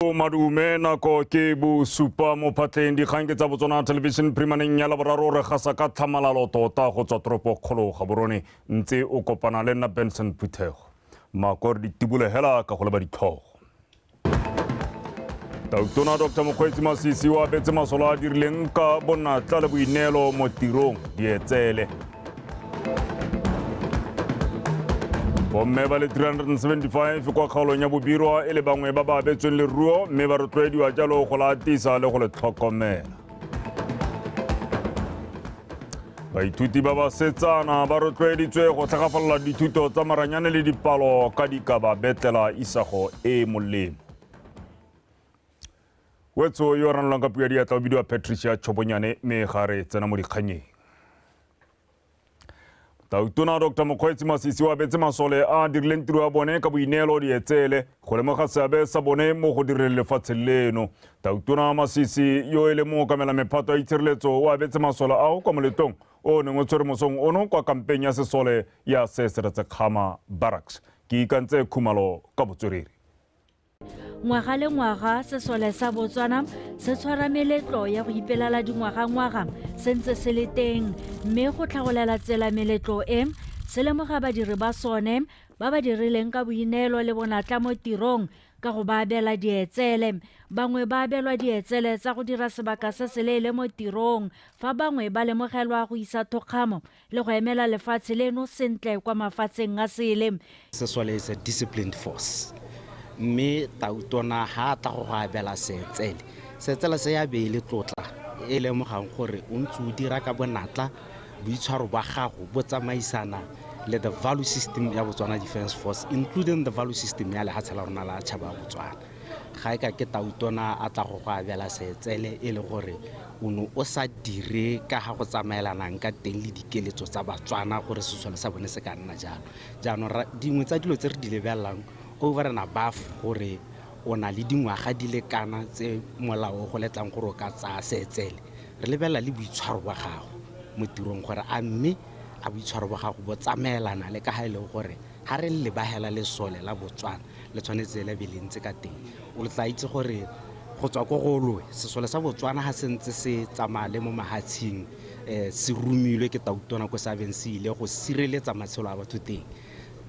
Maduo madume nako ke bo supa mo phatleng dikgang ke tsa Botswana Television primaneng ya laboraro re gasa ka tlhamalalo tota go tswa toropo kgolo ga borone ntse o kopana le nna Benson Phuthego makore di tibulegela ka go leba ditlhogo. Tautona Dr. Mokgweetsi Masisi wa betse masolo a dirileng ka bonatla le boineelo mo tirong dietsele. Bomme ba le 375 kwa kgaolong ya Bobirwa e le bangwe ba ba abetsweng leruo mme ba rotloediwa jalo go la atisa le go le tlhokomela. Baithuti ba ba setsana ba rotloeditswe go tlhagafalela dithuto tsa maranyane le dipalo ka di ka ba betlela isago e molemo. Wetso yo ranelang ka puo ya diatla o bidiwa Patricia Chobonyane mme gare tsena mo dikganyeng. Tautona Dr. Mokgweetsi Masisi wa betse masole a dirileng tiro ya bone ka boineelo dietsele go lemoga seabe sa bone mo go direng lefatshe leno. Tautona Masisi yo e le mo kamela mephato ya itshireletso wa betse masole ao kwa moletong o neng o tshwere mosong ono kwa kampeng ya sesole ya Seseretse-Khama Barracks. Ke ikantse khumalo ka botswerere. Ngwaga le ngwaga sesole sa Botswana se tshwara meletlo ya go ipelela dingwaga se ntse se le teng mme go tlhagolela tsela meletlo e se lemoga badiri ba sone ba ba dirileng ka boineelo le bonatla mo tirong ka go ba abela dietsele. Bangwe ba abelwa dietsele tsa go dira sebaka se se leele mo tirong fa bangwe ba lemogelwa go isa thokgamo le go emela lefatshe leno sentle kwa mafatsheng a sele. Sesole is a disciplined force. Mme Tautona ha tla go abela seetsele se ya beile tlotla e lemogang gore o ntse o dira ka bonatla boitshwaro ba gago bo tsamaisana le the value system ya Botswana Defence Force including the value system ya lehatshe la rona la tšhaba Botswana. Ga ka ke Tautona a tla go abela seetsele e le gore o no o sa dire ka ga go tsamaelanang ka teng le dikeletso tsa Batswana gore sesole sa bone se ka nna jalo. Jaanong dingwe tsa dilo tse re di lebelelang over and above gore o na le dingwaga di le kana tse molao go letlang gore o ka tsaya seetsele re lebelela le boitshwaro ba gago mo tirong gore a mme a boitshwaro ba gago bo tsamaelana le ka ga ile gore ha re le bahela lesole la Botswana le tshwanetse le belentse ka teng o tla itse gore go tswa go golwe sesole sa Botswana ha sentse se tsamale mo mahatshing se rumilwe ke Tautona ko sa bensile go sireletsa matshelo a batho teng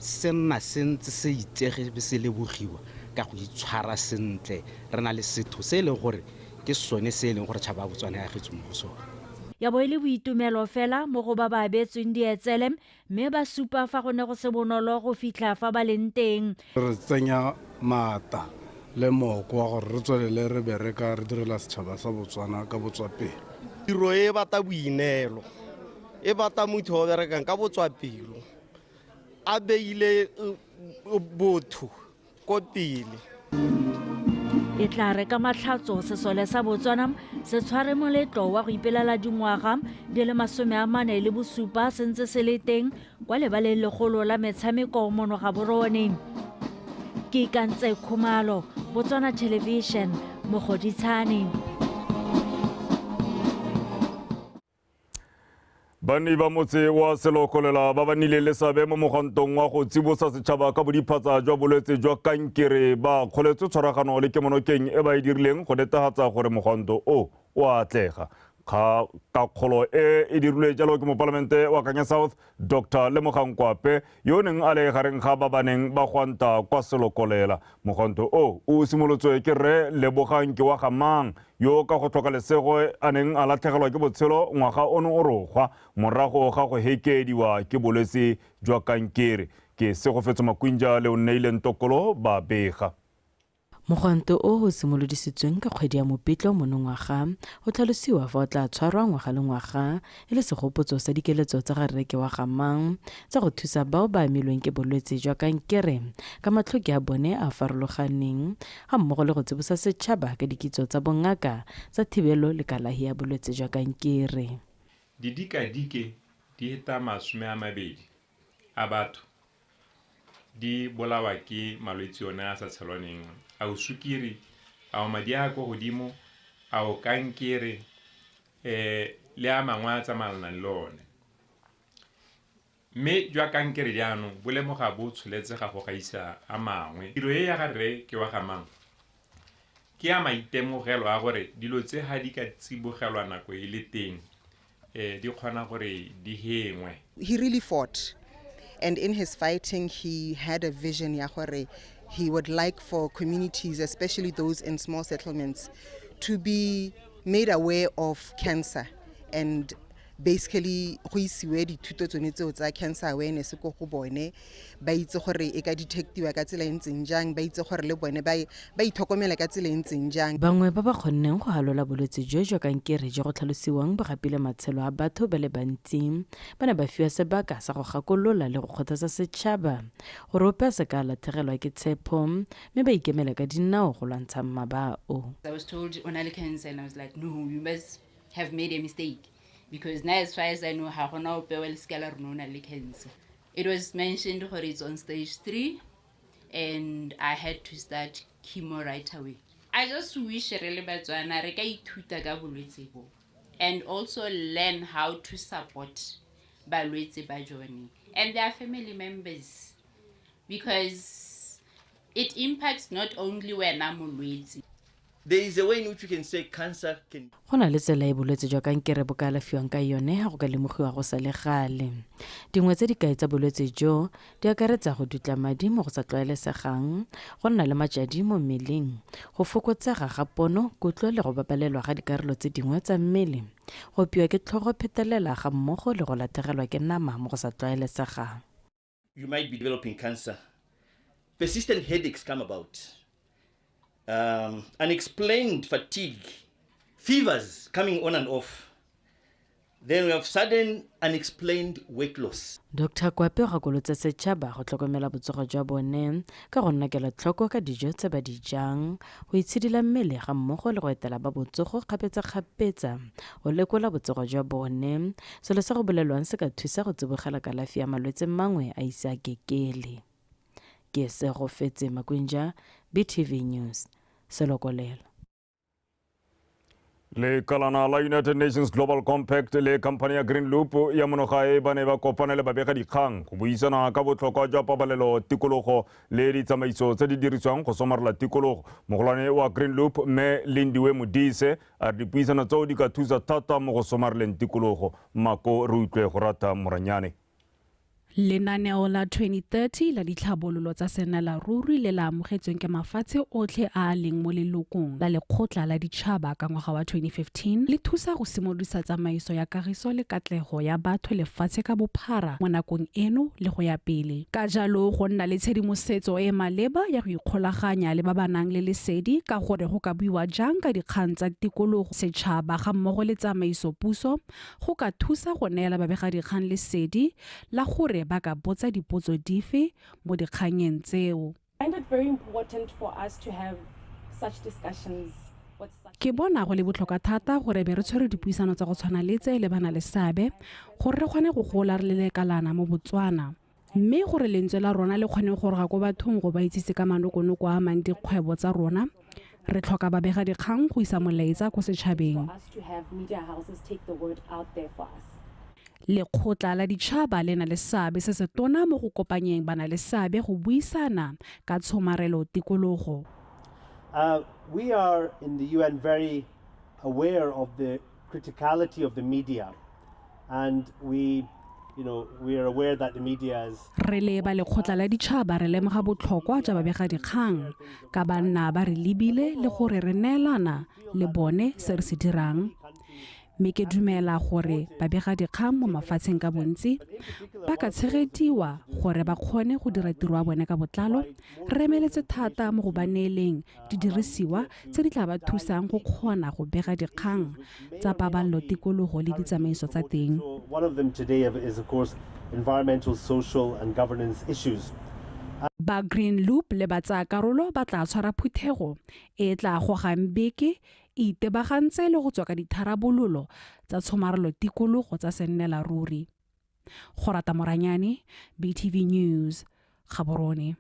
se nna sentse se itsege be se lebogiwa ka go itshwara sentle re na le setho se le gore ke sone se leng gore tšhaba Botswana ya getse mo go sone. Ya bo ile boitumelo fela mo go ba ba abetsweng dietsele mme ba supa fa go ne go se bonolo go fitlha fa ba leng teng. Re tsenya maata le moko wa gore re tswelele re bereka re direla setšhaba sa Botswana ka botswapelo. Tiro e bata boineelo e bata motho o berekang ka botswapelo a beile botho ko pele. E tla re ka matlhatso sesole sa Botswana se tshware moletlo wa go ipelela dingwaga di le 47 se ntse se le teng kwa lebaleng legolo la metshameko mo Gaborone. Ke ikantse khumalo Botswana Television mo Goditshane. Bani ba motse wa Selokolela ba ba nile le sabe mo mogantong wa go tsibosa setšhaba ka bodiphatsa jwa bolwetse jwa kankere ba kgoletse tshwaragano le kemonokeng e ba e dirileng go netefatsa gore moganto o atlega. Ka kgolo e dirilwe jalo ke mopalamente wa Kanya South Dr. Lemogang Kwape yo neng a le gareng ga ba baneng ba gwanta kwa Selokolela. Moganto o simolotswe ke Rre Lebogang ke wa Gamang yo ka go tlhoka lesego a neng a latlhegelwa ke botshelo ngwaga ono o rogwa morago ga go hekediwa ke bolwetse jwa kankere. Ke se go fetsa makwinja le o neileng tokolo ba bega. Mogwanto o go simolodisitsweng ka kgwedi ya Mopitlo monongwaga o tlhalosiwa fa o tla tshwarwa ngwaga le ngwaga e le segopotso sa dikeletso tsa Gareke wa Gamang tsa go thusa bao ba amilweng ke bolwetse jwa kankere ka matlhoki a bone a farologaneng ga mmogo le go tsibosa setšhaba ka dikitso tsa bongaka tsa thibelo le kalahi ya bolwetse jwa kankere. Didikadike di heta 20 a batho di bolawa ke malwetse one a sa tshelwaneng a o sukiri a o madi a go godimo a o kankere le a mangwe a tsamayana le one mme jwa kankere jaanong bo lemoga bo tsholetse ga go gaisa a mangwe. Tiro e ya ga Rre ke wa Gamang ke ya maitemogelo a gore dilo tse ga di ka tsibogelwa nako e le teng di kgona gore di hengwe. He really fought, and in his fighting he had a vision ya gore he would like for communities, especially those in small settlements, to be made aware of cancer, and basically go isiwe dithuto tsone tseo tsa cancer awareness ko go bone, ba itse gore e ka detectiwa ka tsela e ntseng jang, ba itse gore le bone ba itlhokomela ka tsela e ntseng jang. Bangwe ba ba kgonneng go halola bolwetse jo jwa kankere jo go tlhalosiwang ba gapile matshelo a batho ba le bantsi ba ne ba fiwa sebaka sa go gakolola le go kgothatsa setšhaba gore ope a se ka latlhegelwa ke tshepo mme ba ikemela ka dinao go lwantsha mabao. I was told on early cancer and I was like, no, you must have made a mistake. Because now as far as I know, cancer. It was mentioned that it's on stage 3 and I had to start chemo right away. I just wish really and also learn how to support balwetse ba jone and their family members, because it impacts not only when I'm molwetse. There is a way in which you can say cancer can... Go na le tsela e bolwetse jwa kankere bo ka alafiwang ka yone ga go ka lemogiwa go sa le gale. Dingwe tse di kae tsa bolwetse jo di akaretsa go dutla madi mo go sa tlwaelesegang, go nna le matšadi mo mmeleng, go fokotsega ga pono, kutlo le go babalelwa ga dikarolo tse dingwe tsa mmele, go opiwa ke tlhogo phetelela ga mmogo le go latlhegelwa ke nama mo go sa tlwaelesegang. You might be developing cancer. Persistent headaches come about. Unexplained fatigue, fevers coming on and off. Then we have sudden unexplained weight loss. Dr. Kwape o gakolotse setšhaba go tlhokomela botsogo jwa bone ka go nna kelotlhoko ka dijo tse ba di jang, go itshidila mmele ga mmogo le go etela ba botsogo kgapetsa-kgapetsa, go lekola botsogo jwa bone, selo se go bolelwang se ka thusa go tsibogela kalafi ya malwetse mangwe a ise a kekele. Ke se go fetse Makwinja, BTV News. Selokolela. Le kalana la United Nations Global Compact le company ya Green Loop ya monogae ba ne ba kopana le babega dikgang go buisana ka botlhokwa jwa pabalelo tikologo le ditsamaiso tse di dirisiwang go somarela tikologo. Mogolwane wa Green Loop me Lindiwe Modise a di buisana tseo di ka thusa thata mo go somareleng tikologo. Mako re utlwe go rata Moranyane. Lenaneo la 2030 la ditlhabololo tsa senalaruri le la amogetsweng ke mafatshe otlhe a leng mo lelokong la lekgotla la ditšhaba ka ngwaga wa 2015 le thusa go simolosa tsamaiso ya kagiso le katlego ya batho lefatshe ka bophara mo nakong eno le go ya pele. Ka jalo go nna le tshedimosetso e maleba ya go ikgolaganya le ba ba nang le lesedi ka gore go ka buiwa jang ka dikgang tsa tikologo, setšhaba ga mmogo le tsamaiso puso go ka thusa go neela babega dikgang lesedi la gore ba ka botsa dipotso dife mo dikganyeng tseo. find it very important for us to have such discussions. Ke bona go le botlhokwa thata gore be re tshwere dipuisano tsa go tshwana le tse le bana le seabe gore re kgone go gola re lekalana mo Botswana, mme gore lentswe la rona le kgone gore ga go bathong go ba itsise ka manokonoko a mang dikgwebo tsa rona. Re tlhoka babega dikgang go isa molaetsa ko setšhabeng. Lekgotla la ditšhaba le na le seabe se se tona mo go kopanyeng bana le seabe go buisana ka tshomarelo tikologo. We are in the UN very aware of the criticality of the media, and we are aware that the media is... Re le ba lekgotla la ditšhaba re lemoga botlhokwa jwa babega dikgang ka banna ba re lebile le gore re neelana le bone se re se dirang. Mme ke dumela gore babega dikgang mo mafatsheng ka bontsi ba ka tshegediwa gore ba kgone go dira tiro wa bone ka botlalo. Re emeletse thata mo go ba neeleng didirisiwa tse di tla ba thusang go kgona go bega dikgang tsa paballo tikologo le ditsamaiso tsa teng. One of them today is of course environmental, social and governance issues. Ba Green Loop le ba tsa karolo ba tla tshwara phuthego e tla gogang beke itebagantse le go tswa ka ditharabololo tsa tshomarelo tikologo tsa senalaruri. Go rata Moranyane, BTV News, Gaborone.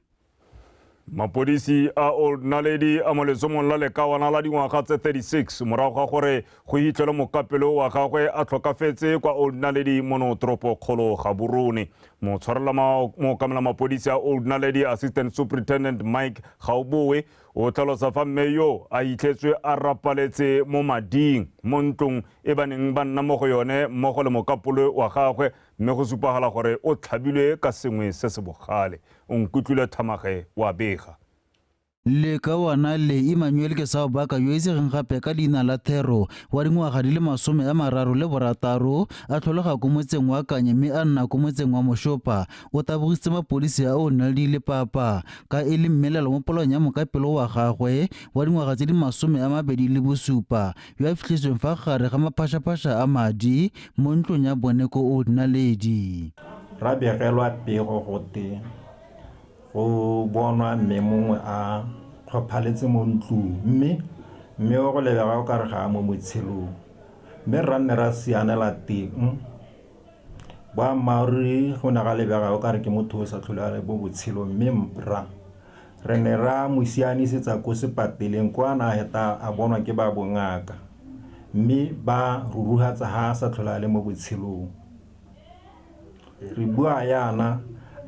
Mapodisi a Old Naledi a mo lesomong la lekawana la dingwaga tse 36 morago ga gore go hitlhelwe mokapelo wa gagwe a tlhokafetse kwa Old Naledi monotoropo kgolo Gaborone. mookamela mapodisi a Old Naledi Assistant Superintendent Mike Gauboe o tlhalosa fa mme yo a itlhetswe a rapaletse mo mading mo ntlong e ba neng ba nna mo go yone mmogo le mokapolo wa gagwe mme go supagala gore o tlhabilwe ka sengwe se se bogale. O nkutlwile Thamaga wa bega. Le kawana le Emmanuel Kesaobaka yo isegeng gape ka leina la Thero wa dingwaga di le 36 a tlholega ko motseng wa Kanye mme a nna ko motseng wa Moshopa o tabogitse mapodisi a o nna le papa ka e le mmelelo mo polong ya mokapelo wa gagwe wa dingwaga tse di 27 yo a fitlhetsweng fa gare ga maphašaphaša a madi mo ntlong ya bone ko Old Naledi. Ra begelwa pego gote go bonwa mme mongwe a tlhophaletse mo ntlong mme o go lebega o ka re ga mo motshelong mme ra nne ra sianela teng boammaaruri go ne ga lebega o ka re ke motho o sa tlhole a le bo botshelong mme re ne ra mo sianisetsa ko sepateleng kwa na heta a bonwa ke ba bongaka mme ba ruruhatsa ha sa tlhole a le mo botshelong. Re bua yana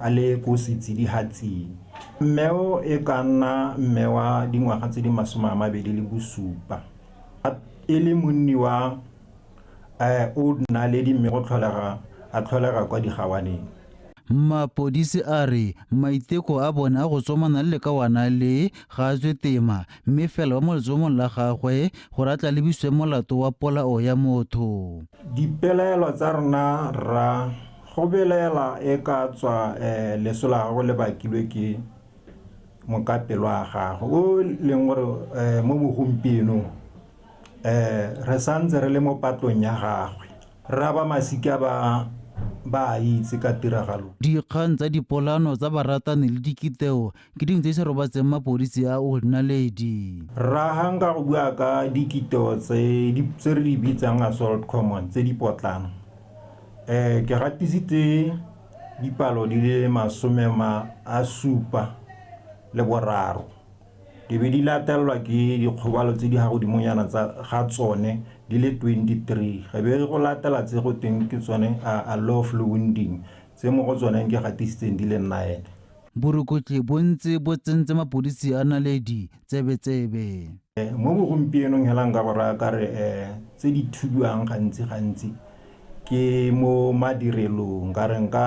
a le ko setsidihatsing mmeo e ka nna mme wa dingwaga tse di 27 e le monni wa Old Naledi mme go tlholega kwa digawaneng. Mapodisi a re maiteko a bone a go tsomana le kawana le ga a tswe tema mme fela ba mo letsomong la gagwe gore a tla lebiswe molato wa polao ya motho. Dipelaelo tsa rena ra go belela e ka tswa leso la gago le bakilwe ke mokapelo wa gago o leng gore mo bogompienong re santse re le mo patlong ya gagwe ra ba masika ba itse ka tiragalo. Dikgang tsa dipolano tsa baratani le dikiteo ke dingwe tse se robatseng mapodisi a Old Naledi. Ra hanga go bua ka dikiteo tse re di bitsang assault common tse di potlana. Ke gatisitse dipalo di le 73 di be di latelwa ke dikgobalo tse di ha godimonyana tsa ga tsone di le 23 ge be go latela tse go teng ke tsone a lawful wounding tse mo go tsone ke gatisitseng di le 9. Borukotli bontse bo tsentse mapodisi a Naledi tsebe mo bogompienong helang ka gore ka re tse di thubiwang gantsi ke mo madirelong ka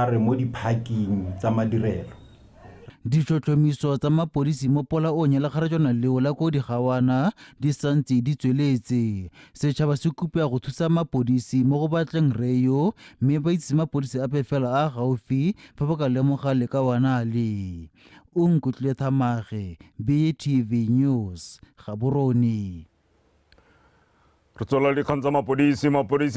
re mo di-parking tsa madirelo. Ditlhotlhomiso tsa mapodisi mo pola o nyela ga rejona leo la ko digawana di santse di tsweletse. Setšhaba se kopia go thusa mapodisi mo go batleng reyo mme ba itse mapodisi a pefela a gaufi fa ba ka lemoga le kawana le. O nkutlwile Thamaga, BTV News, Gaborone. Re tsola dikgang tsa mapodisi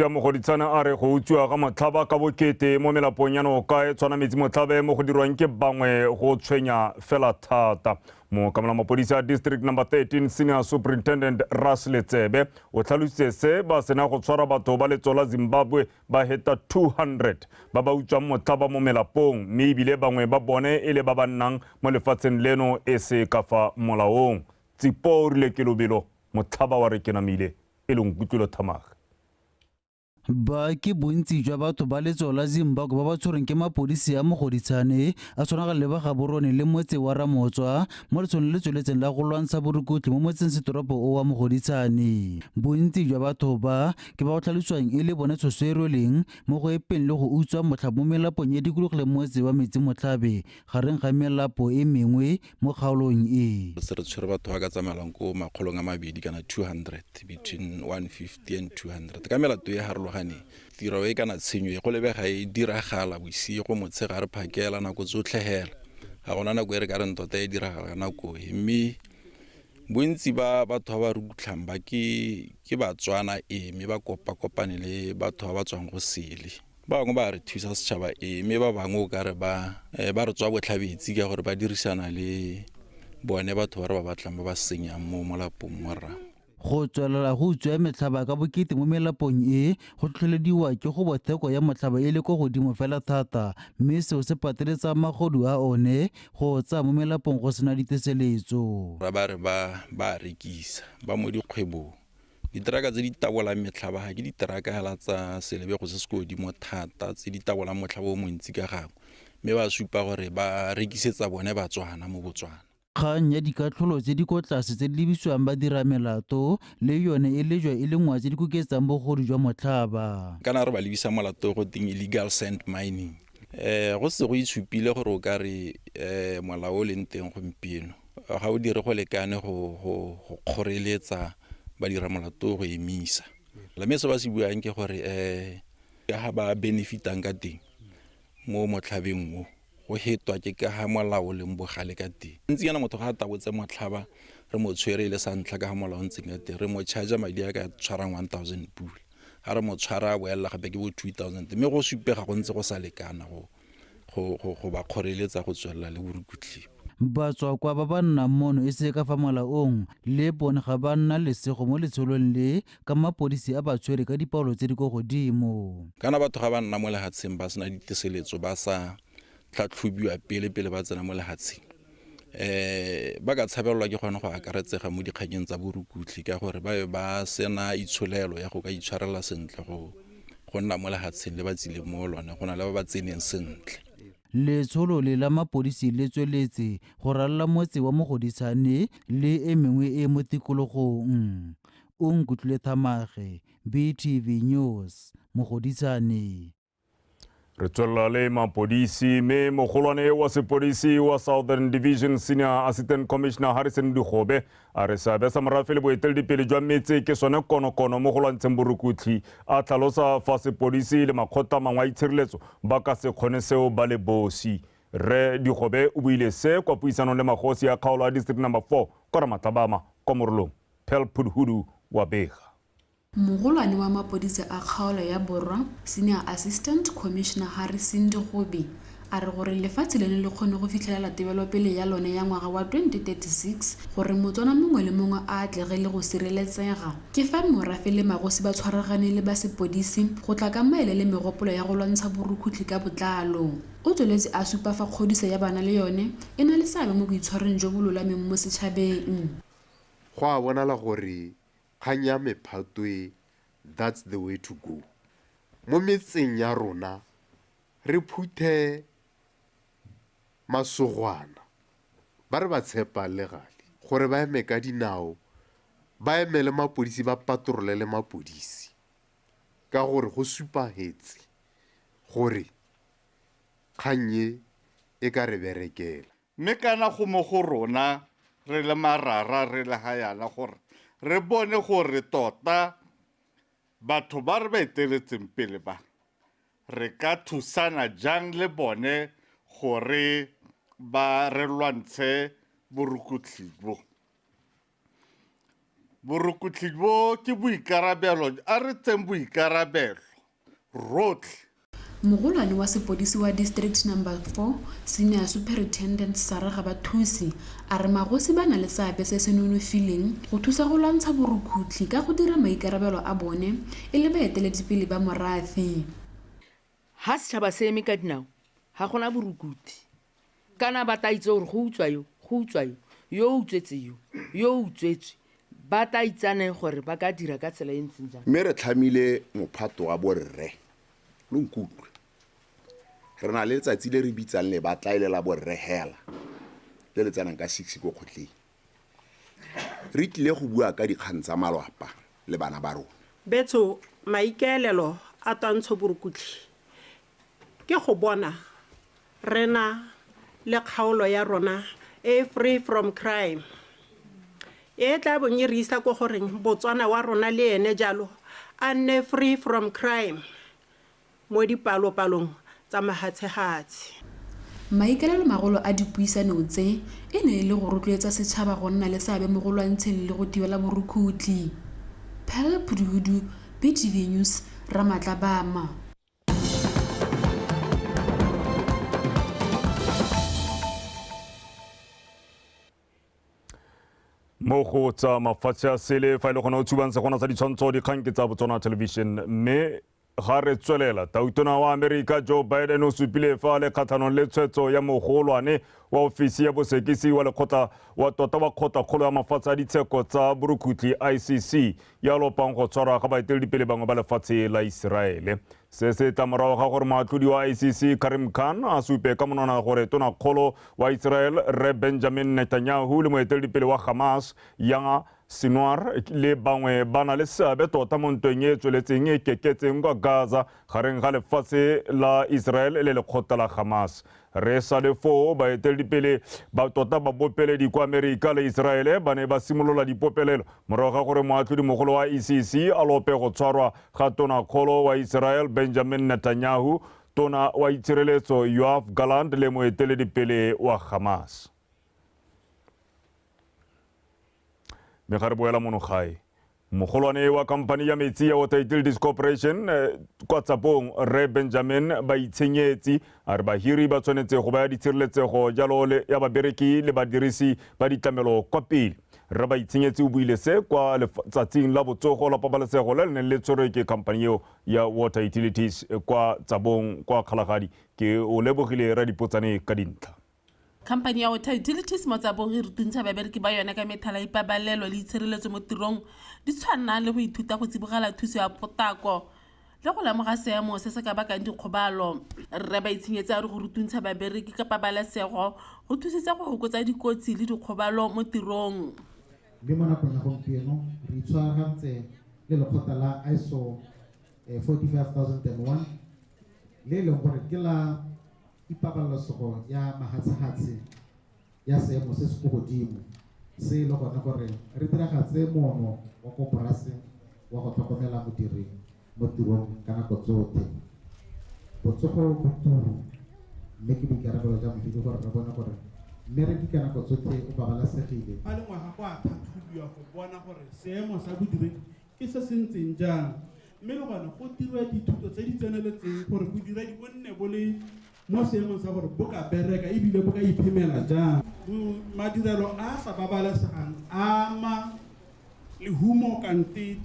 a mogoditshana a re go utswiwa ga matlhaba ka bokete mo melapong ya noka e tshwana metsi motlhabe mo go dirwang ke bangwe go tshwenya fela thata. Mookamela mapodisi a District Number 13 Senior Superintendent Ras Letsebe o tlhalositse se ba sena go tshwara batho ba letso la Zimbabwe ba heta 200 ba ba utswang motlhaba mo melapong mme ebile bangwe ba bone e le ba ba nnang mo lefatsheng leno e se ka fa molaong. Tsipo o rile ke lobelo motlhaba wa re ke namile e leng kutlwelo Thamaga. Ba ke bontsi jwa batho ba letso la Zimbabwe ba ba tshwereng ke mapodisi a mogoditshane a tshwana le ba Gaborone le motse wa Ramotswa mo letshong le tsweletseng la go lwantsha borukutli mo motseng setoropo o wa mogoditshane. Bontsi jwa batho ba ke ba go tlhaloswang e le bone tshoso e rweleng mo go epeng le go utswa motlhabo mo melapong e dikologile motse wa metsi motlhabe gareng ga melapo e mengwe mo kgaolong e. Se re tshwere batho ba ka tsamaelang ko makgolong a mabedi kana 200 between 150 and 200 ka melato e harologane. Tiro e kana tshenyo go lebega e diragala bosigo motshegare phakela nako tsotlhegela ga gona nako e re ka reng tota e diragala nako mme bontsi ba batho ba rutlhang ba ke Batswana mme ba kopane le batho ba tswang go sele ba bangwe ba re thusa setšhaba mme ba bangwe o ka re ba re tswa botlhabetsi ka gore ba dirisana le bone batho ba re ba batlang ba ba senyang mo molapong morra. Go tswelela go utswa metlhaba ka bokete mo melapong e go tlholediwa ke go botheko ya motlhaba e le ko godimo fela thata mme seo se pateletsa magodu a one go tsa mo melapong go sena diteseletso. Ba re ba rekisa ba mo dikgwebong diteraka tse di tabolang metlhaba ga ke diteraka hela tsa selebego se se godimo thata tse di tabolang motlhaba o montsi ka gangwe mme ba supa gore ba rekisetsa bone Batswana mo Botswana. Kgang ya dikatlholo tse di ko tlase tse di lebisiwang badiramelato le yone e lejwa e le ngwa tse di koketsang bogodu jwa motlhaba. Kana re ba lebisa molato go ting illegal sand mining. Go se go itshupile gore o ka re molao o leng teng gompieno ga o dire go lekane go kgoreletsa badiramolato go emisa. Mme se ba se buang ke gore ga ba benefitang ka teng mo motlhabeng mo go hetwa ke ka ha molao le mbogale ka teng. Ntse yana motho ga a tabotse motlhaba re mo tshwere le sa ntlha ka ha molao ntseng ka teng re mo charge madi a ka tshwarang 1000 pula. Ha re mo tshwara a boela gape ke bo 2000 mme go supega go ntse go sa lekana go ba kgoreletsa go tswelela le borukutli. Batswakwa ba ba nnang mono e se ka fa molaong le bone ga ba nna lesego mo letsholong le ka mapodisi a ba tshwere ka dipaolo tse di go godimo. Kana batho ga ba nna mo lehatsheng ba sena diteseletso ba sa tlhatlhobiwa pele ba tsena mo lehatsheng. Ba ka tshabelwa ke gone go akaretsega mo dikganyeng tsa borukutli ka gore ba sena itsholelo ya go ka itshwarela sentle go nna mo lehatsheng le ba tsile mo lone go na le ba tseneng sentle. Letsholo le la mapodisi le tsweletse go ralla motse wa Mogodisane le e mengwe e mo tikologong. O Nkutlwe Thamage, BTV News, Mogodisane. Re tswela le mapodisi mme mogolwane wa sepodisi wa Southern Division Senior Assistant Commissioner Harrison Dikgobe a re seabe sa morafe le boeteledipele jwa metse ke sone konokono mo go lwantsheng borukutli a tlhalosa fa sepodisi le makgotla mangwe a itshireletso ba ka se kgone seo ba le bosi. Re Dikgobe o buile se kwa puisanong le magosi ya kgaolo ya District Number 4 kwa Ramatlabama kwa Morolong. Pel Pudhudu wa bega. Mogolwane wa mapodisi a kgaolo ya Borwa Senior Assistant Commissioner Harrison Dikgobe a re gore lefatshe le le kgone go fitlhelela tebelopele ya lone ya ngwaga wa 2036 gore Motswana mongwe le mongwe a atlege le go sireletsega ke fa morafe le magosi ba tshwaragane le ba sepodisi go tla ka maele le megopolo ya go lwantsha borukhutlhi ka botlalo. O tsweletse a supa fa kgodiso ya bana le yone e na le seabe mo boitshwareng jo bo lolameng mo setšhabeng. Go a bonala gore kgang ya mephatwe that's the way to go. Mo metseng ya rona re phuthe masogwana ba re ba tshepa le gale gore ba eme ka dinao ba emele mapodisi ba patrole le mapodisi ka gore go supagetse gore kganye e ka re berekela. Mme kana go mo go rona re le marara re le hayana gore re bone gore tota batho ba re ba eteletseng pele ba re ka thusana jang le bone gore ba re lwantshe borukutli bo. Borukutli bo ke boikarabelo a re tseng boikarabelo rotlhe. Mogolwane wa sepodisi wa District Number 4 Senior Superintendent Saraga Bathusi a re magosi ba na le seabe se se nonofileng go thusa go lwantsha borukhutlhi ka go dira maikarabelo a bone e le baeteledipele ba morafe. Ha setšhaba se eme ka dinao ga gona borukuthi kana ba tla itse gore go utswa yo o utswetse yo o utswetswe ba tla itsane gore ba ka dira ka tsela e ntseng jang. Mme re tlhamile mophato wa borre lo nkutlwe re na le letsatsi le re bitsang le batla ile la borre hela le le tsanang ka 6 go khotleng re tlile go bua ka dikgang tsa malwapa le bana ba rona. Betso maikaelelo a tantsho borukutli ke go bona rena le kgaolo ya rona e free from crime e tla bonye re isa go goreng Botswana wa rona le ene jalo a nne free from crime mo dipalopalong tsa mahatshehatse. Maikaelelo magolo a dipuisano tse e ne le go rotloetsa setšhaba go nna le seabe mo go lwantsheng le go thibela borukhutlhi. Pel Pudhudu, BTV News, Ramatlabama. Mo go tsa mafatshe a sele fa ile gona o tsubang se gona sa ditshwantsho dikgang ke tsa Botswana Television mme ga re tswelela tautona wa Amerika Joe Biden o supile fa le kgathanong le tshwetso ya mogolwane wa ofisi ya bosekisi wa lekgotla wa tota wa kgotla ya mafatshe a ditsheko tsa borukutlhi ICC ya lopang go tshwarwa ga baeteledipele bangwe ba lefatshe la Iseraele. Se se tamorago ga gore moatlhodi wa ICC Karim Khan a supe ka monwana gore tonakgolo wa Israel Re Benjamin Netanyahu le moeteledipele wa Hamas Yahya Sinwar le bangwe ba na le seabe tota mo ntweng e tsweletseng e keketseng kwa Gaza gareng ga lefatshe la Israel le lekgotla la Hamas. Re sa le foo baeteledipele ba tota ba bopeledi kwa Amerika le Israele ba ne ba simolola dipopelelo morago ga gore moatlhodi mogolo wa ICC a lope go tshwarwa ga tonakgolo wa Israel Benjamin Netanyahu, tona wa itshireletso Yoav Gallant le moeteledipele wa Hamas. Megare boela mono gae mogolwane wa kampani ya metsi ya Water Utilities Corporation kwa Tsapong Re Benjamin ba itshenyetsi a re bahiri ba tshwanetse go baya ditshireletsego jalo le ya babereki le badirisi ba ditlamelo kwa pele. Re ba itshenyetsi o buile se kwa letsatsing la botsogo la pabalesego le neng le tshwerwe ke kampani eo ya Water Utilities kwa Tsapong kwa Kgalagadi ke o lebogile ra dipotsane ka dintlha. Company ya Water Utilities mo Tsapong e rutuntsha babereki ba yona ka methala ipabalelo le itshireletso mo tirong di tshwana le go ithuta go tsibogela thuso ya potako le go lemoga seemo se se ka bakang dikgobalo. Re ba itshenyetsa a re go rutuntsha babereki ka pabalesego go thusitse go fokotsa dikotsi le dikgobalo mo tirong. Mme mo nakong ya gompieno re itshwaragantse le lekgotla la ISO 45001 le leng gore ke la ipabalesego ya mahatshahatse ya seemo se se go godimo se le gona gore re diragatse moono wa koporasi wa go tlhokomela modiri mo tirong ka nako tsotlhe. Botsogo bo turu mme ke boikarabelo jwa modiri gore re bone gore mmereki ka nako tsotlhe o babalesegile. A le ngwaga go a tlhatlhobiwa go bona gore seemo sa bodiredi ke se se ntseng jang mme le gone go dirwa dithuto tse di tseneletseng gore bodiredi bo nne bo le mo seemong sa gore bo ka bereka ebile bo ka iphemela jang. Madirelo a sa babalesegang ama lehumo kante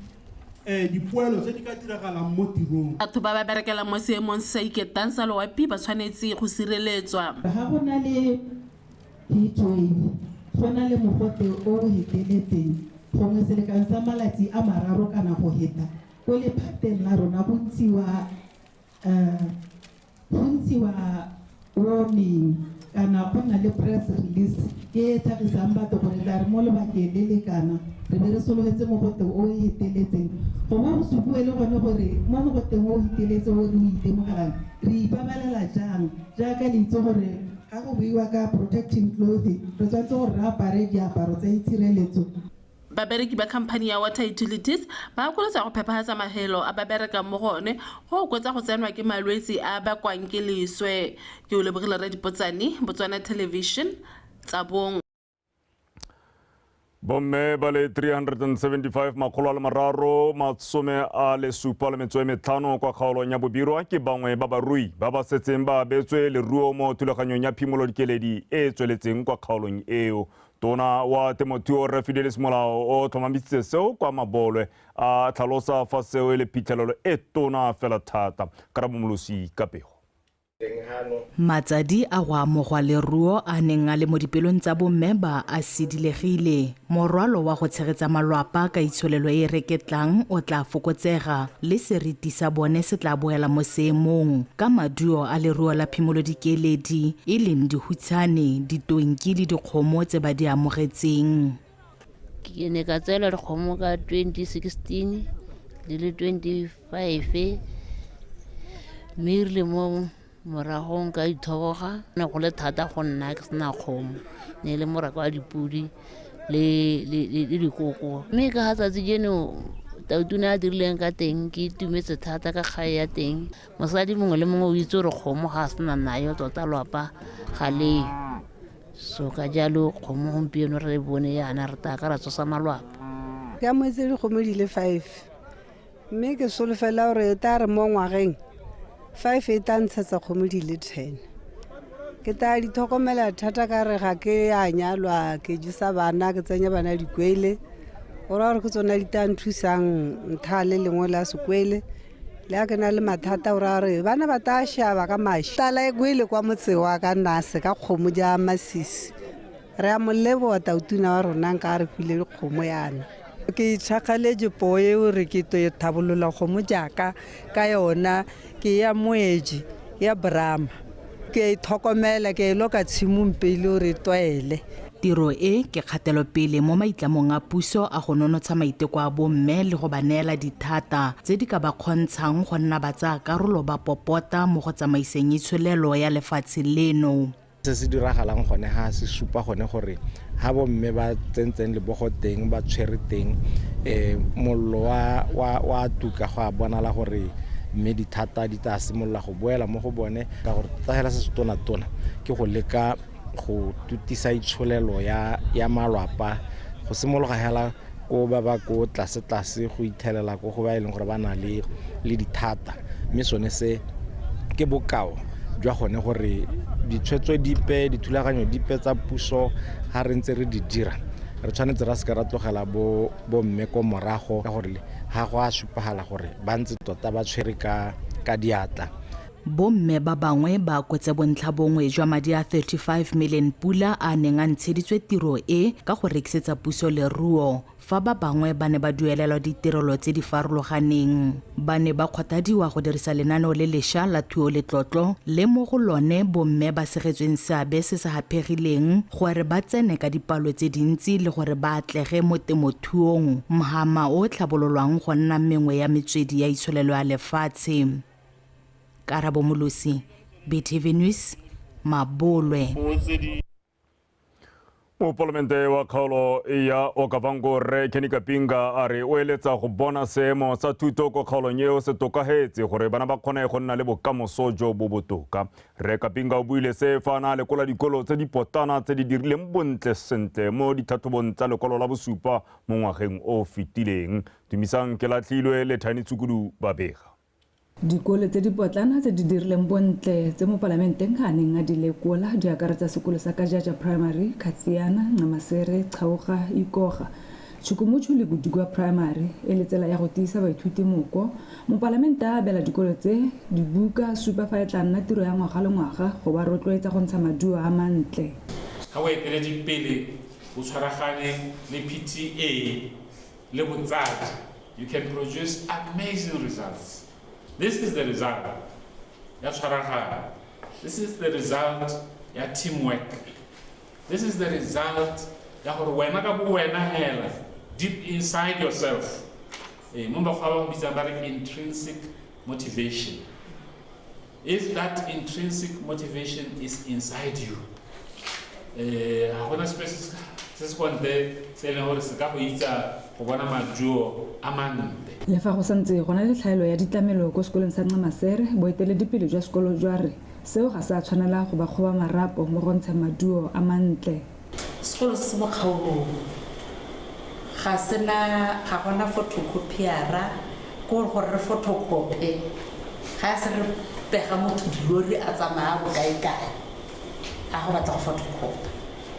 dipoelo tse di ka diragalang mo tirong. Batho ba ba berekela mo seemong se sa iketang sa loapi ba tshwanetse go sireletswa. Ga go na le heatwave go na le mogote o o heteletseng gongwe selekano sa malatsi a mararo kana go heta ko lephateng la rona go ntshiwa warning kana go na le press release ke tlhagisang batho gore tla re mo lebakeng le lekana re be re sologetse mogote o o heteletseng gongwe go se bue le gone gore mo mogoteng o o heteletseng o re o itemogelang re ipabalela jang jaaka le itse gore ga go buiwa ka protecting clothing re tshwanetse gore re apare diaparo tsa itshireletso. Babereki ba company ya Water Utilities ba koletsa go phepahatsa mahelo a ba bereka mo gone go kwetsa go tsenwa ke malwetse a bakwang ke leswe. Ke o lebogile ra dipotsane Botswana Television Tsapong. Bomme ba le 375 makgolo a le mararo masome a le supa le metso e metlhano kwa kgaolong ya Bobirwa ke bangwe ba barui ba ba setseng ba abetswe leruo mo thulaganyong ya phimolodikeledi e tsweletseng kwa kgaolong eo. Tona wa temothuo Re Fidelis Molao o tlhomamisitse seo kwa Mabolwe a tlhalosa fa seo e le phitlhelelo e tona fela thata. Karabo Molosi ka pego. Matsadi a go amogwa leruo a neng a le mo dipelong tsa bomme ba a sidilegile. Morwalo wa go tshegetsa malwapa ka itsholelo e reketlang o tla fokotsega le seriti sa bone se tla boela mo seemong ka maduo a leruo la phimolodikeledi e leng dihutshane, ditonki le dikgomo tse ba di amogetseng. Ke ne ka tsela dikgomo ka 2016 le le 25 mme re mo moragong ka ithoboga na go le thata go nna ke sena kgomo ne le morako wa dipudi le dikoko mme ka ga tsatsi jeno tautuna a dirileng ka teng ke itumetse thata ka kgae ya teng. Mosadi mongwe le mongwe o itse gore kgomo ga a sena nayo tota lwapa ga le so ka jalo kgomo gompieno re bone yana re ta ka ra tsosa malwapa. Ke amoetse dikgomo di le 5 mme ke solofela gore ta re mo ngwageng 5 e tla ntshetsa kgomo di le 10. Ke ta di tlhokomela thata ka re ga ke a nyalwa ke jisa bana ke tsenya bana dikwele gore ke tsona di tla nthusang ntha le lengwe la sekwele le a ke na le mathata o ra re bana ba ta shaba ka maši tala e kwele kwa motse wa ka nase ka kgomo ja masisi re a moleboa tautuna wa rona nka re file dikgomo yana ke itšhagaletse poo eo re ke to thabolola kgomo jaaka ka yona ke ya moedi ya brama ke itlhokomela ke ilo ka tshimong pele o re twele tiro e ke kgatelopele mo maitlamong a puso a go nonotsha maiteko a bomme le go ba neela dithata tse di ka ba kgontshang go nna ba tsaya karolo ba popota mo go tsamaiseng itsholelo ya lefatshe leno. Se se diragalang gone ha se supa gone gore ha bomme ba tsentseng le bogo teng ba tshwere teng mollo wa tuka go a bonala gore mme dithata di tla simolola go boela mo go bone ka gore tahela se se tona ke go leka go tutisa itsholelo ya malwapa go simologa hela ko ba ko tlase go ithelela ko go ba ileng gore ba na le dithata mme sone se ke bokao jwa gone gore ditshwetso dipe dithulaganyo dipe tsa puso ha re ntse re di dira re tshwanetse ra se ka ra tlogela bo mme ko morago ka gore ha go a supagala gore ba ntse tota ba tshwere ka diatla. Bomme ba bangwe ba kwetse bontlhabongwe jwa madi a 35 million pula a neng a ntsheditswe tiro e ka go rekisetsa puso leruo fa ba bangwe ba ne ba duelelwa ditirelo tse di farologaneng. Ba ne ba kgothadiwa go dirisa lenaneo le lešwa la thuo le tlotlo le mo go lone bomme ba segetsweng seabe se se hapegileng gore ba tsene ka dipalo tse dintsi le gore ba atlege mo temothuong mohama o tlhabololwang go nna mengwe ya metswedi ya itsholelo ya lefatshe. Karabo Molosi, BTV News, Mabolwe. Mopolemente wa kgaolo ya Okavango Rre Kenny Kapinga a re o eletsa go bona seemo sa thuto ko kgaolong eo se tokagetse gore bana ba kgone go nna le bokamoso jo bo botoka. Rre Kapinga o buile se fa na lekola dikolo tse di potana tse di dirileng bontle sentle mo dithathobong tsa lekolo la bosupa mo ngwageng o fetileng. Tumisang ke latlhilwe le Thani Tsukudu ba bega. Dikolo tse di potlana tse di dirileng bontle tse mo parlamenteng ga neng a di lekola di akaretsa sekolo sa Kajaja Primary, Kathiana, Ncamasere, Chauga, Ikoga, Chukumuchu le Gudugwa Primary e le tsela ya go tiisa baithuti moko. Mo parlamente a bela dikolo tse dibuka supa fa e tla nna tiro ya ngwaga le ngwaga go ba rotloetsa go ntsha maduo a mantle. Ga o eteledipele o tshwaragane le PTA le botsadi, you can produce amazing results. This is the result ya tshwaragana. This is the result ya teamwork. This is the result ya gore wena ka bo wena hela deep inside yourself. Mo ba go bitsa ba re intrinsic motivation. If that intrinsic motivation is inside you, ha gona space se se konte se le gore se ka go itsa go bona maduo a mannte. Le fa go santse go na le tlhaelo ya ditlamelo ko sekolong sa Ncamasere boeteledipele jwa sekolo jwa re seo ga sa tshwanela go ba kgoba marapo mo go ntsha maduo a mantle. Sekolo se mo kgaolong ga sena ga gona photocopiera ko gore re photocopy ga se re pega motho dilori a tsamaya go kae a go batla go photocopy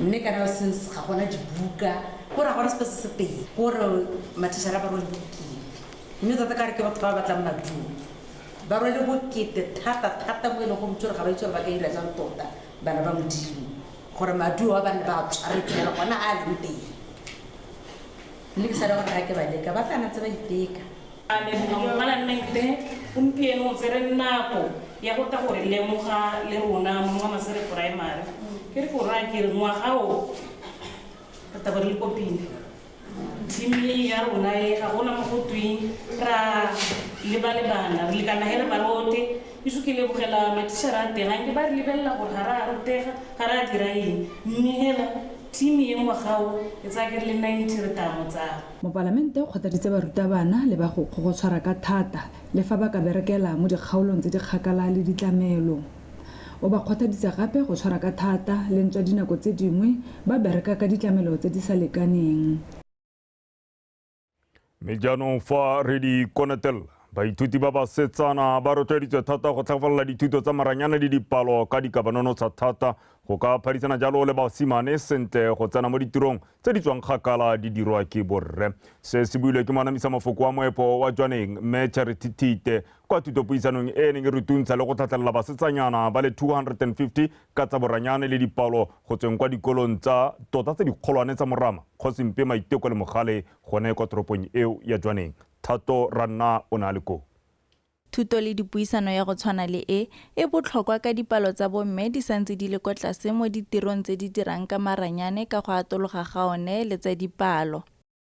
mme kana since ga gona dibuka gore ga gona space se pedi gore matishara ba role bukile mme tata ka re ke batho ba batlang maduo ba role bokete thata mo e leng go mtsore ga ba itse ba ka ira jang tota bana ba modimo gore maduo a bana ba tshwaretse gona a le teng mme ke sa le gore ga ke ba leka ba tla natse ba iteka a le mo mala nnete umpieno tsere nako ya go ta gore lemoga le rona mo Ncamasere Primary ke re go ra ke re ngwaga o ta ba le kopile timi ya rona e ga gona mo go twing ra le bana re le kana hela barote isu ke le bogela matishara a teng ga ke ba re lebella gore ga ra rutega ga ra dira eng mme hela timi e ngwaga o e tsa ke le 90 re tamo tsa mo parlamente o kgothaditse barutabana le ba go tshwara ka thata le fa ba ka berekela mo dikgaolong tse di kgakala le ditlamelo. O ba kgothaditse gape go tshwara ka thata le ntswa dinako tse dingwe ba bereka ka ditlamelo tse di sa lekaneng. Mejano fa redi konatel baithuti ba basetsana ba rotloeditswe thata go tlhafalela dithuto tsa maranyane le dipalo ka dikabanono tsa thata go ka phadisana jalo le basimane sentle go tsena mo ditirong tse di tswang kgakala di dirwa ke borre. Se se builwe ke moanamisa mafoko wa moepo wa Jwaneng mme Charity Tite kwa thutopuisanong e neng e rutuntsha le go tlhatlhelela basetsanyana ba le 250 ka tsa boranyane le dipalo go tsweng kwa dikolong tsa tota tse dikgolwane tsa Morama Kgosimpe Maiteko le Mogale gone kwa toropong eo ya Jwaneng. Thato Ranna o na le ko. Thuto le dipuisano ya go tshwana le e botlhokwa ka dipalo tsa bomme di santse di le kwa tlase mo ditirong tse di dirang ka maranyane ka go atologa ga one le tsa dipalo.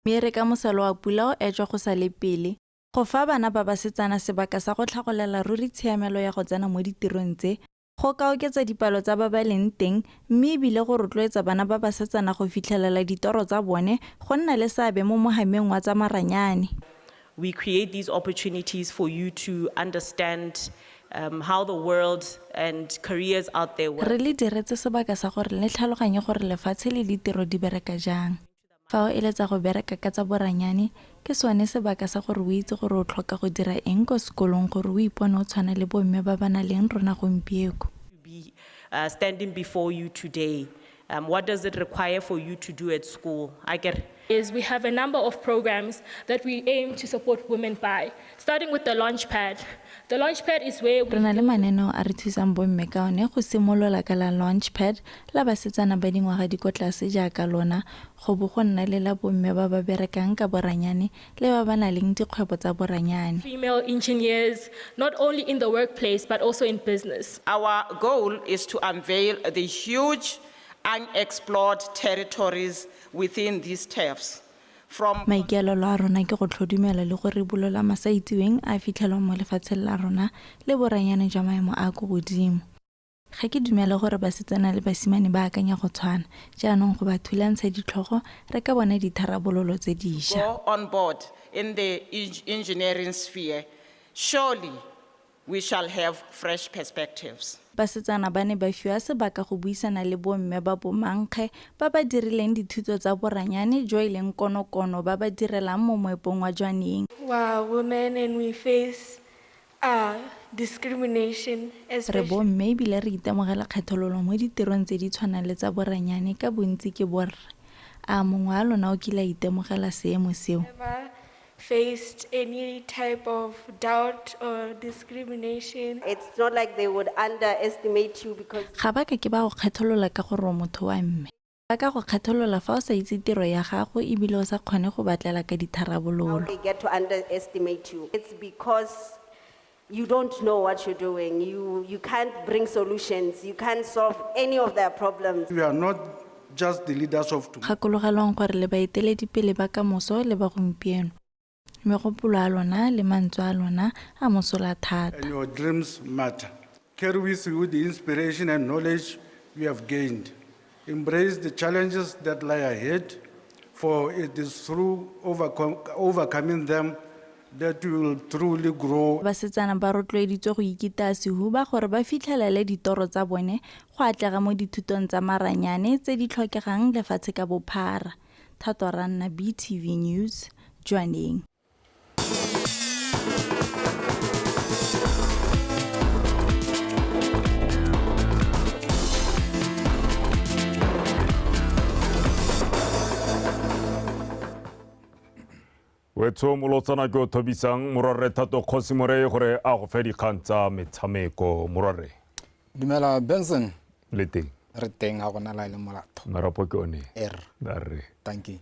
Mme re ka mosalo wa pula o etswa go sa le pele go fa bana ba basetsana sebaka sa go tlhagolela ruri tshiamelo ya go tsena mo ditirong tse go ka oketsa dipalo tsa ba ba leng teng mme ebile go rotloetsa bana ba basetsana go fitlhelela ditoro tsa bone go nna le seabe mo mogameng wa tsa maranyane. We create these opportunities for you to understand how the world and careers out there work. Re le diretse sebaka sa gore le tlhaloganye gore lefatshe le ditiro di bereka jang. Fa o eletsa go bereka ka tsa boranyane ke sone sebaka sa gore o itse gore o tlhoka go dira eng ko sekolong gore o ipone o tshwana le bomme ba ba na leng rona gompieko. Standing before you today, what does it require for you to do at school? Is we have a number of programs that we aim to support women by, starting with the Launchpad. The Launchpad is where we... Re na le mananeo a re thusang bomme ka one go simolola ka la Launchpad la basetsana ba dingwaga di ko tlase jaaka lona go bo go nna le la bomme ba ba berekang ka boranyane le ba ba na leng dikgwebo tsa boranyane. Female engineers, not only in the workplace but also in business. Our goal is to unveil the huge unexplored territories within these TAFs. Maikaelelo a rona ke go tlhodumela le go ribolola masaitiweng a fitlhelwa mo lefatsheng la rona le boranyane jwa maemo a go godimo. Ga ke dumela gore basetsana le basimane ba akanya go tshwana jaanong go ba thulantsha ditlhogo re ka bona ditharabololo tse dišwa. Go on board in the engineering sphere. Surely we shall have fresh perspectives. Basetsana ba ne ba fiwa sebaka go buisana le bomme ba bomankge ba ba dirileng dithuto tsa boranyane jo e leng konokono ba ba direlang mo moepong wa Jwaneng. Wow, women and we face discrimination. Re bomme ebile re itemogela kgethololo mo ditirong tse di tshwanang le tsa boranyane ka bontsi ke borre. A mongwe a lona o kile a itemogela seemo seo? Faced any type of doubt or discrimination. It's not like they would underestimate you because ga ba ke ba go kgetholola ka gore motho wa mme ba ka go kgetholola fa o sa itse tiro ya gago ebile o sa kgone go batlela ka ditharabololo. They get to underestimate you. It's because you don't know what you're doing. You can't bring solutions. You can't solve any of their problems. We are not just the leaders of tomorrow. Gakologelwang gore le baeteledipele ba ka moso le ba gompieno. Megopolo a lona le mantswe a lona a mosola thata. And your dreams matter. Carry with you the inspiration and knowledge you have gained. Embrace the challenges that lie ahead, for it is through overcoming them that you will truly grow. Basetsana ba rotloeditswe go ikita sehuba gore ba fitlhelele ditoro tsa bone go atlega mo dithutong tsa maranyane tse di tlhokegang lefatshe ka bophara. Thato Ranna, BTV News, Jwaneng. Wetso molotsana ke o thobisang morare Thato Kgosimore gore a go fe dikgang tsa metshameko morare. Dumela Benson. Le teng. Re teng a gona la le molato. Marapo ke one. Darre. Thank you.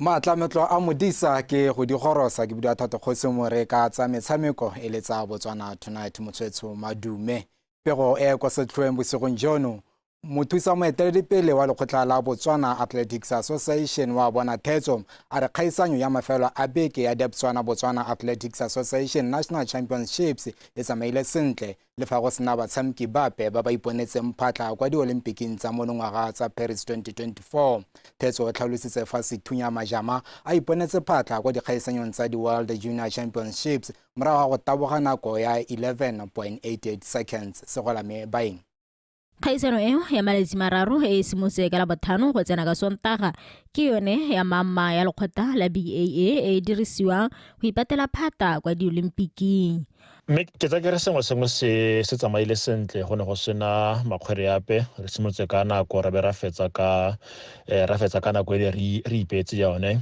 Matlametlo a modisa ke go di gorosa ke bua Thato Kgosimore ka tsa metshameko e le tsa Botswana Tonight motswetso madume. Pero e kwa setlhoeng bosigong jono mothusa moeteledipele wa lekgotla la Botswana Athletics Association wa bona thetso a re kgaisanyo ya mafelo a beke ya Botswana Athletics Association National Championships e tsamaile sentle le fa go sena batshameki bape ba ba iponetseng phatla kwa di-Olympic tsa monongwaga tsa Paris 2024. Thetso o tlhalositse fa Sethunya Majama a iponetse phatla kwa dikgaisanyong tsa di-World Junior Championships morago go taboga nako ya 11.88 seconds segolame baeng. kgaisano eo ya malatsi mararo e simotse ka la botlhano go tsena ka Sontaga ke yone ya mama ya lekgotla la BAA e dirisiwang go ipatela phata kwa di-olympiking. mme ke tsa ke re sengwe se tsamaile sentle go ne go sena makgwere yape re simotse ka nako re be ra fetsa ka nako e re ipetse yone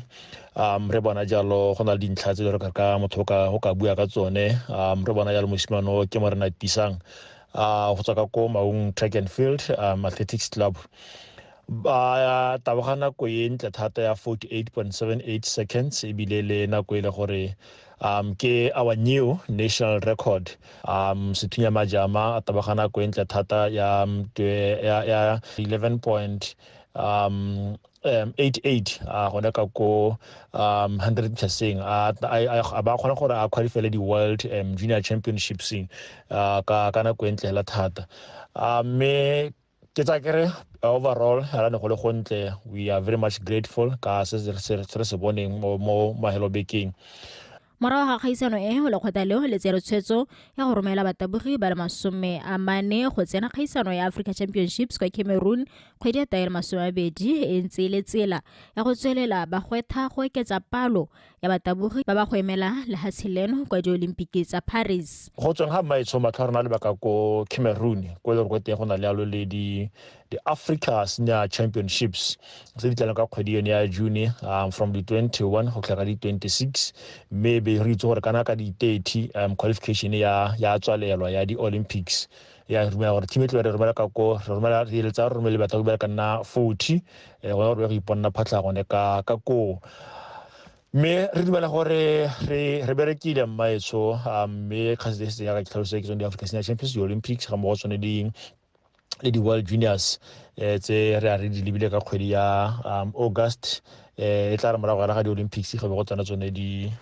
re bona jalo go na le dintlha tse re ka motho go ka bua ka tsone re bona jalo mosimano ke mo re na tisang go tswa ka ko Maung Track and Field Athletics Club ba taboga nako e ntle thata ya 48.78 seconds e bile le nako e le gore ke our new national record Sethunya Majama a taboga nako e ntle thata ya 11.88 gone ka ko 100 meters a ba kgona gore a qualify di World Junior Championships ka nako e ntle la thata mme ke tsa kere overall ha ne go le gontle. We are very much grateful ka se se boneng mo mahelobekeng. Morago ga kgaisano e lekgotla leo le tsere tshwetso ya go romela batabogi ba le 40 go tsena kgaisano ya Africa Championships kwa Cameroon kgwedi ya taele 20 e ntse le tsela ya go tswelela ba gwetha go eketsa palo ya batabogi ba ba go emela lehatshe leno kwa di-Olympic tsa Paris. Go tsweng ga maitsho matlharana le baka ko Cameroon go le go teng go na le alo le di Africa Senior Championships tse di tlang ka kgwedi ya June from the 21 go tlhaga di 26 maybe re itse gore kana ka di 30 qualification ya tswalelwa ya di Olympics ya rumela gore team e tle re romela ka ko re romela le tsa romela batho ba ka nna 40 go re iponna phatlago ne ka ko me re dumela gore re berekile maetso me kgase ya ka tlhaloso ke di Africa Senior Champions di Olympics ga mo go tsone di World Juniors tse re di lebile ka kgwedi ya August e tla re morago ga di Olympics go be go tsena tsone di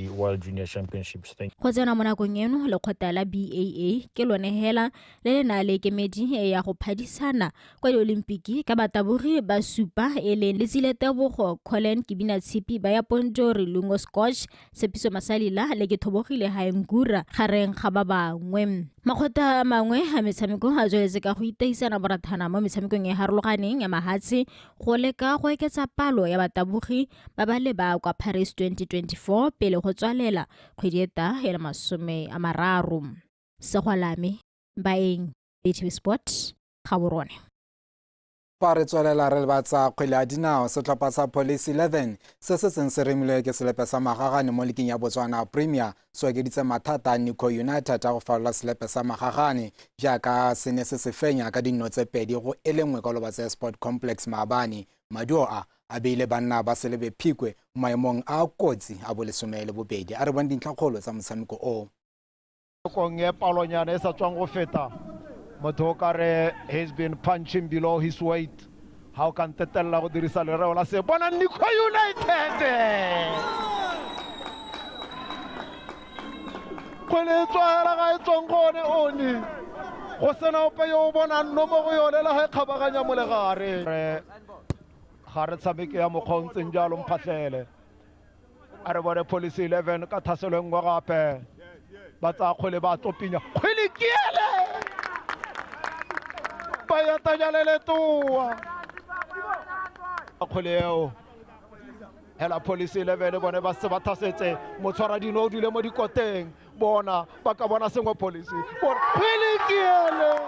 World Junior Championships. Go tsena mo nakong eno lekgotla la BAA ke lone hela le le na le kemedi ya go phadisana kwa di-Olympic ka batabogi ba supa e leng Letsile Tebogo, Colin Kibina-Tshipi ba ya Ponjori, Lungo Scotch, Tshepiso Masalila le ke Thobogile Haengura gareng ga ba bangwe. Makgotla a mangwe a metshameko a tsweletse ka go itaisana borathana mo metshamekong e harologaneng ya mahatshe go leka go eketsa palo ya batabogi ba ba le ba kwa Paris 2024 pele go tswalela kgwedi ya 30. Segwalame baeng BTV Sport Gaborone. Pa re tswelela re batsa kgwele ya dinao setlhopha sa Police 11 se setseng se remilwe ke selepe sa magagane mo leking ya Botswana Premier so ekeditse mathata Nico United a go falola selepe sa magagane jaaka se ne se fenya ka dinno tse pedi go elengwe ka Lobatse Sport Complex Maabane. Maduo a beile banna ba selebe phikwe maemong a kotsi a bolesome le bobedi a re bona dintlhakgolo tsa motshameko o kong e palonyana e sa tswang go feta motho ka re has been punching below his weight. How can tetella go dirisa lereo la se bona Nico United kgwele tswela ga e tswang gone one go sena ope yo bona nomoro yone la ga e kgabaganya molegare ga re tshameke ya mokgwa o ntseng jalo mphatlhele a re bone Police 11 ka thaselo engwe gape ba tsa kgwele ba topinya kgwele kiele ba ya tajalele toa kgwele eo hela Police 11 bone ba se ba thasetse motshwara dino o dile mo dikoteng bona ba ka bona sengwe Police kgwele kiele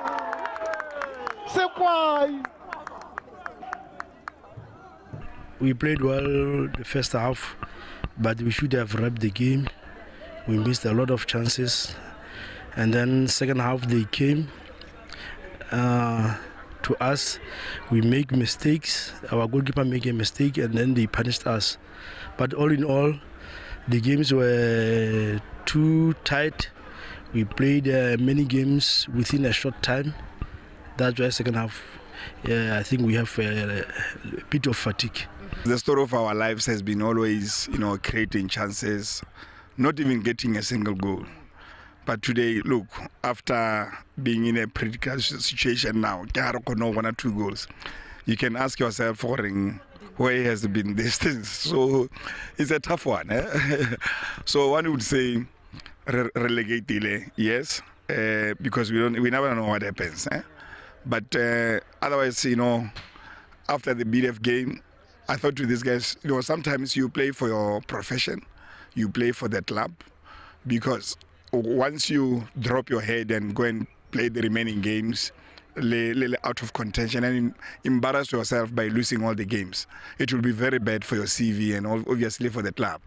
se kwai. We played well the first half, but we should have wrapped the game. We missed a lot of chances. And then second half they came to us. We make mistakes. Our goalkeeper made a mistake and then they punished us. But all in all, the games were too tight. We played many games within a short time. That's why second half, I think we have a bit of fatigue. The story of our lives has been always, creating chances, not even getting a single goal. But today, look, after being in a critical situation now, 1 or 2 goals, you can ask yourself, where has been this thing? So it's a tough one. So one would say, relegate, yes, because we never know what happens. But otherwise, after the BDF game, I thought to these guys, sometimes you play for your profession, you play for the club, because once you drop your head and go and play the remaining games, out of contention and embarrass yourself by losing all the games, it will be very bad for your CV and obviously for the club.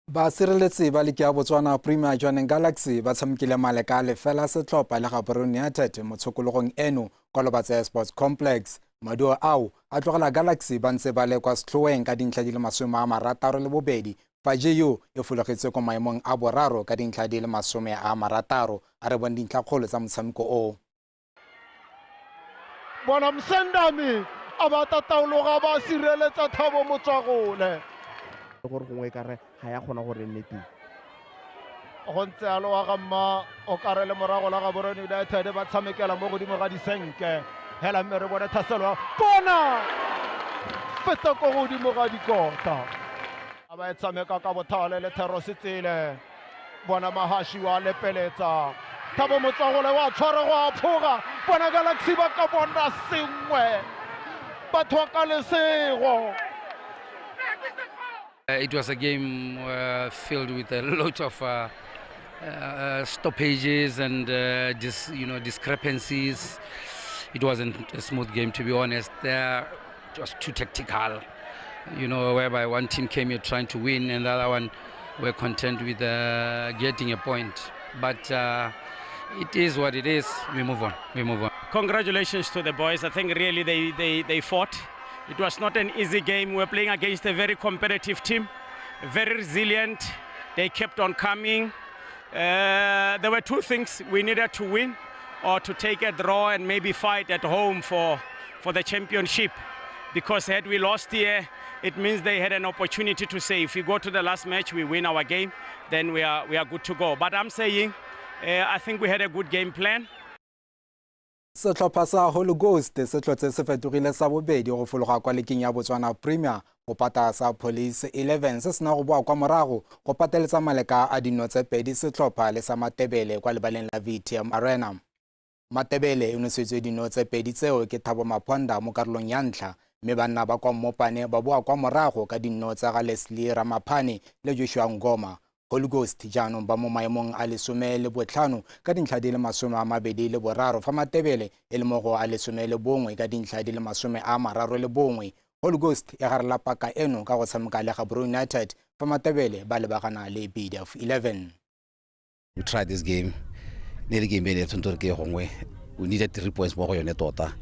Ba sireletsi ba leki ya Botswana Premier Jwaneng Galaxy ba tshamekile maleka le fela setlhopha le Gaborone United mo tshokologong eno kwa Lobatse Sports Complex. Maduo ao a tlogela Galaxy ba ntse ba le kwa setlhoeng ka dintlha di le 62 fa JU e fologetse kwa maemong a boraro ka dintlha di le 60 a re bona dintlha kgolo tsa motshameko o. Bona Msendami abatataologa ba sireletsa Thabo Motswagole gore gongwe kare ga ya kgona gore nnete go ntse a loa ga mma o kare le morago la Gaborone United ba tshamekela mo godimo ga disenke hela mme re bone thaselo bona feta ko godimo ga dikota a ba tshameka ka bothale le Thero Setsile bona Mahashi wa lepeletsa Thabo Motswagole wa tshwara go a phoga bona Galaxy ba ka bona sengwe batho ka lesego. It was a game filled with a lot of stoppages and discrepancies. It wasn't a smooth game, to be honest. It was too tactical, whereby one team came here trying to win and the other one were content with getting a point. But it is what it is. We move on. Congratulations to the boys. I think really they fought. It was not an easy game. We were playing against a very competitive team, very resilient. They kept on coming. There were two things we needed to win or to take a draw and maybe fight at home for the championship. Because had we lost here, it means they had an opportunity to say, if we go to the last match, we win our game, then we are good to go. But I'm saying, I think we had a good game plan. Setlhopha sa Holy Ghost se tlotse se fetogile sa bobedi go fologa kwa leking ya Botswana Premier go pata sa Police 11 se sena go boa kwa morago go pateletsa maleka a dino tse pedi setlhopha le sa Matebele kwa lebaleng la VTM Arena. Matebele e nosetswe dino tse pedi tseo ke Thabo Maponda mo karolong ya ntlha mme banna ba kwa Mopane ba boa kwa morago ka dino tsa ga Leslie Ramaphane le Joshua Ngoma. Holy Ghost jaanong ba mo maemong a 15 ka dintlha di le 23 fa Matebele e le mo go a 11 ka dintlha di le 31. Holy Ghost e garela paka eno ka go tshameka le Gaborone United fa Matebele ba lebagana le BDF 11. We tried this game. Nearly game be tshonto ke gongwe. We needed 3 points mo go yone tota,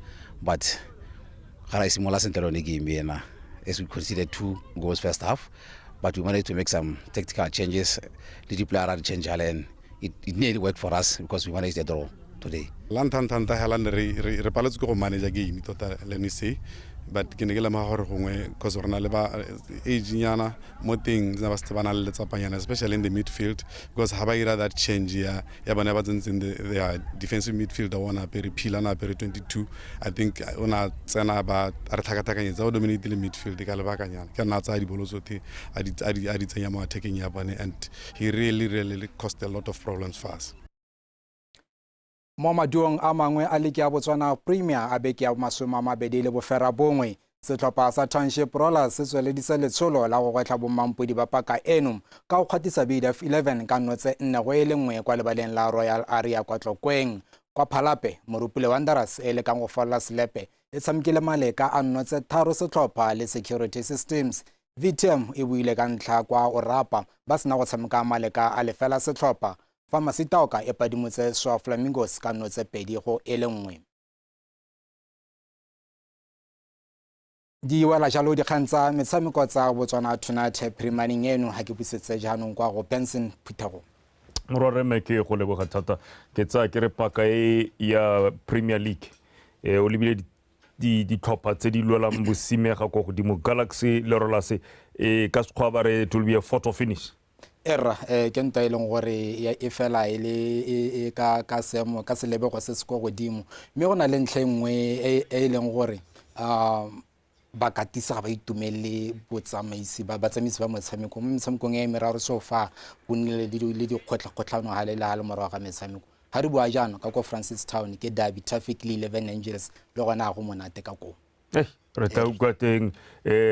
but gara isimola sentle le game ena as we conceded 2 goals first half. But we managed to make some tactical changes. The player change and it nearly worked for us because we managed to draw today. Lantanta Helen repalets go manage a game, let me say. But Kinegala Mahor because Ornaleba Agiana, Moting, Zavastabana, Letapayana, especially in the midfield, because Habaira that change here, Yabanabans in the defensive midfield, one Peri Pilana, Peri 22. I think Ona Zanaba Artakataka is out dominating the midfield, the Galavacan, can outside Bolosoti, Aditayama taking Yabani, and he really caused a lot of problems for us. Mo maduong a mangwe a leki ya Botswana Premier a beke ya 20 le bofera bongwe setlhopha sa Township Rollers se tsweledisa letsholo la go gwetla bomampodi ba paka eno ka go kgatisa BDF 11 ka notse 4-1 kwa lebaleng la Royal Area kwa Tlokweng. Kwa Phalape Morupule Wanderers e le ka go falla Slepe e tshamekile maleka a notse 3 setlhopha le Security Systems. VTM e buile ka ntlha kwa Orapa ba sena go tshameka maleka a lefela setlhopha. Famasitaoka e padimotse Swa Flamingos ka notse 2-1. Di wala jalo di khantsa metshameko tsa Botswana Tonight Primaning eno ha ke busetse jaanong kwa go Benson Phutego. Morore meke go leboga thata ke tsa ke re paka ya Premier League o lebile di tlhopha tse di lwelang bosimega go godimo Galaxy le Rollers ka sekgwa ba re it will be a photo finish. Era ke nta ile gore e fela ile ka semo ka selebego se se go godimo mme go na le ntlhengwe e leng gore ba katisa ga ba itumelle botsamaisi ba batsamisi ba motshameko mo metshamekong e meraro so fa go nnile le di kgotla ha le morago ga metshameko ha re bua jaanong ka ko Francis Town ke derby Traffic le 11 Angels le gona go monate ka ko re tla utlwa teng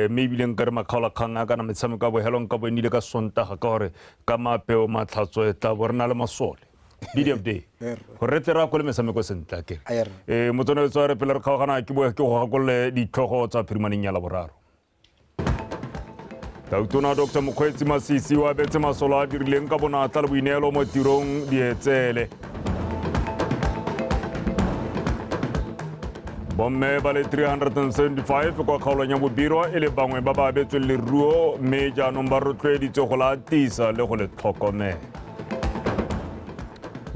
maybe leng ka re makgaolakgang a kana metshameko a bohelong ka bo nnile ka sontaga ka gore ka mapeo matlhatso e tla bo re na le masole BDF Day gore re tle re akole metshameko sentle a kere motsonetsi wa re pele re kgaogana ke go gakolole ditlhogo tsa phirimaneng ya laboraro Tautona Dr. Mokgweetsi Masisi wa betse masolo a dirileng ka bonatla le boineelo mo tirong dietsele bomme ba le 375 kwa kgaolong ya bobirwa e le bangwe ba ba abetsweng leruo mme jaanong ba rotloeditswe go la atisa le go le tlhokomela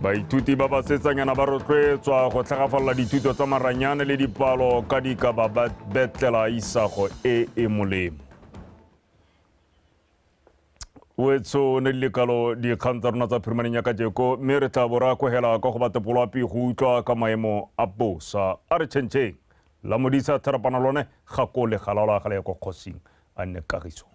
baithuti ba ba setsanyana ba rotloetswa go tlhagafalla dithuto tsa maranyane le dipalo ka di ka ba betlela isago e e molemo wetso ne lekalo dikgang tsa rona tsa phirimaneng ya kajeko mme re tla bo re akogela ka go batepolwapi go utlwa ka maemo a bosa a re tšhentšheng la modisa therapana lone ga ko legala la gale ko kgosing a nne kagiso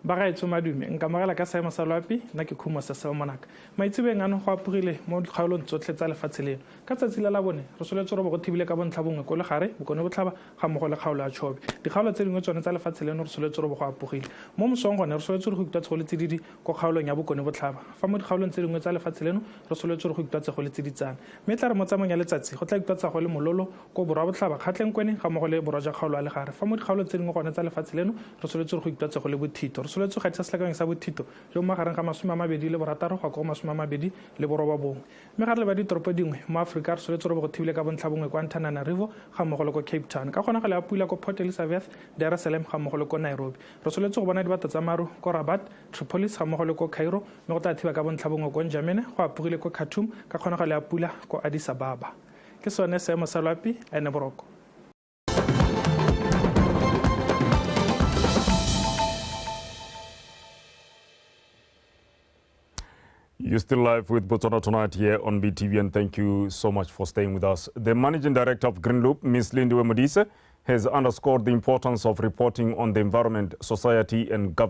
Bagaetso madume nka magela ka seemo sa loapi nna ke khumo sa seo monaka maitsebeng ano go apogile mo dikgaolong tsotlhe tsa lefatshe leno ka tsatsi la labone re soletse re bo go thibile ka bontlha bongwe ko legare bokone botlhaba ga mmogo le kgaolo ya tšhobe dikgaolo tse dingwe tsone tsa lefatshe leno re soletse re bo go apogile mo mosong gone re soletse re go itwatse go le tsididi ko kgaolong ya bokone botlhaba fa mo dikgaolong tse dingwe tsa lefatshe leno re soletse re go itwatse go le tsiditsana mme tla re mo tsamayng ya letsatsi go tla itwatsa go le mololo ko borwa botlhaba kgatlhenkwene ga mmogo le borwa ja kgaolo ya legare fa mo dikgaolong tse dingwe gone tsa lefatshe leno re soletse re go itwatse go le bothito re soletse go gatisa selekanyeng sa bothito jo magareng ga 26 go go 28 mme ga re le ba ditoropo dingwe mo Afrika re soletse re bo go thibile ka bontlha bongwe kwa Antananarivo ga mmogo le ko Cape Town ka kgonagalo ya pula ko Port Elizabeth Dar es Salaam ga mmogo le ko Nairobi re soletse go bona dibata tsa maru ko Rabat Tripolis ga mmogo le ko Cairo mme go tla thiba ka bontlha bongwe ko N'Djamena go apogile ko Khartoum ka kgonagalo ya pula ko Addis Ababa ke sone seemo sa loapi ene boroko You're still live with Botswana Tonight here on BTV, and thank you so much for staying with us. The Managing Director of Green Loop, Ms. Lindiwe Modise, has underscored the importance of reporting on the environment, society, and government.